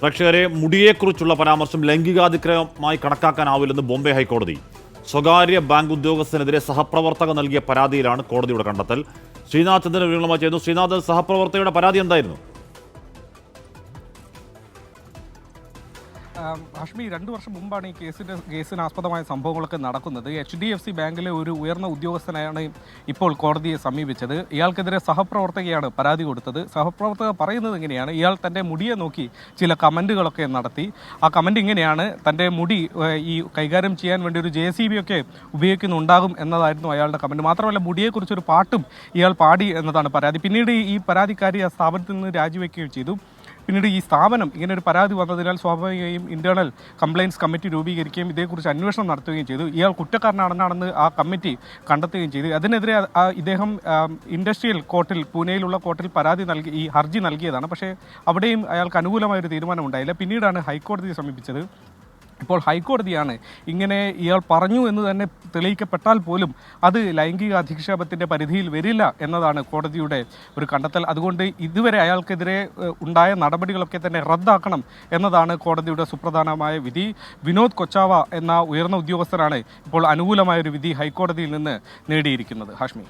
പ്രേക്ഷകരെ, മുടിയെക്കുറിച്ചുള്ള പരാമർശം ലൈംഗികാതിക്രമമായി കണക്കാക്കാനാവില്ലെന്ന് ബോംബെ ഹൈക്കോടതി. സ്വകാര്യ ബാങ്ക് ഉദ്യോഗസ്ഥനെതിരെ സഹപ്രവർത്തക നൽകിയ പരാതിയിലാണ് കോടതിയുടെ കണ്ടെത്തൽ. ശ്രീനാഥ് ചന്ദ്രൻ വിവരങ്ങളുമായി ചെയ്യുന്നു. ശ്രീനാഥ്, സഹപ്രവർത്തകയുടെ പരാതി എന്തായിരുന്നു? ഹാഷ്മി, 2 വർഷം മുമ്പാണ് ഈ കേസിനാസ്പദമായ സംഭവങ്ങളൊക്കെ നടക്കുന്നത്. HDFC ബാങ്കിലെ ഒരു ഉയർന്ന ഉദ്യോഗസ്ഥനാണ് ഇപ്പോൾ കോടതിയെ സമീപിച്ചത്. ഇയാൾക്കെതിരെ സഹപ്രവർത്തകയാണ് പരാതി കൊടുത്തത്. സഹപ്രവർത്തക പറയുന്നത് ഇങ്ങനെയാണ്: ഇയാൾ തൻ്റെ മുടിയെ നോക്കി ചില കമൻറ്റുകളൊക്കെ നടത്തി. ആ കമൻറ്റ് ഇങ്ങനെയാണ്: തൻ്റെ മുടി ഈ കൈകാര്യം ചെയ്യാൻ വേണ്ടി ഒരു JCB ഒക്കെ ഉപയോഗിക്കുന്നുണ്ടാകും എന്നതായിരുന്നു അയാളുടെ കമൻറ്റ്. മാത്രമല്ല, മുടിയെക്കുറിച്ചൊരു പാട്ടും ഇയാൾ പാടി എന്നതാണ് പരാതി. പിന്നീട് ഈ പരാതിക്കാരി ആ സ്ഥാപനത്തിൽ നിന്ന് രാജിവെക്കുകയും ചെയ്തു. പിന്നീട് ഈ സ്ഥാപനം ഇങ്ങനെ ഒരു പരാതി വന്നതിനാൽ സ്വാഭാവികമായും ഇന്റേണൽ കംപ്ലയിൻസ് കമ്മിറ്റി രൂപീകരിക്കുകയും ഇതേക്കുറിച്ച് അന്വേഷണം നടത്തുകയും ചെയ്തു. ഇയാൾ കുറ്റക്കാരനാണെന്ന് ആ കമ്മിറ്റി കണ്ടെത്തുകയും ചെയ്തു. അതിനെതിരെ ഇദ്ദേഹം ഇൻഡസ്ട്രിയൽ കോർട്ടിൽ, പൂനെയിലുള്ള കോർട്ടിൽ ഈ ഹർജി നൽകിയതാണ്. പക്ഷേ അവിടെയും അയാൾക്ക് അനുകൂലമായൊരു തീരുമാനം ഉണ്ടായില്ല. പിന്നീടാണ് ഹൈക്കോടതിയെ സമീപിച്ചത്. ഇപ്പോൾ ഹൈക്കോടതിയാണ് ഇങ്ങനെ ഇയാൾ പറഞ്ഞു എന്ന് തന്നെ തെളിയിക്കപ്പെട്ടാൽ പോലും അത് ലൈംഗിക അധിക്ഷേപത്തിൻ്റെ പരിധിയിൽ വരില്ല എന്നതാണ് കോടതിയുടെ ഒരു കണ്ടെത്തൽ. അതുകൊണ്ട് ഇതുവരെ അയാൾക്കെതിരെ ഉണ്ടായ നടപടികളൊക്കെ തന്നെ റദ്ദാക്കണം എന്നതാണ് കോടതിയുടെ സുപ്രധാനമായ വിധി. വിനോദ് കൊച്ചാവ എന്ന ഉയർന്ന ഉദ്യോഗസ്ഥരാണ് ഇപ്പോൾ അനുകൂലമായൊരു വിധി ഹൈക്കോടതിയിൽ നിന്ന് നേടിയിരിക്കുന്നത്. ഹാഷ്മി.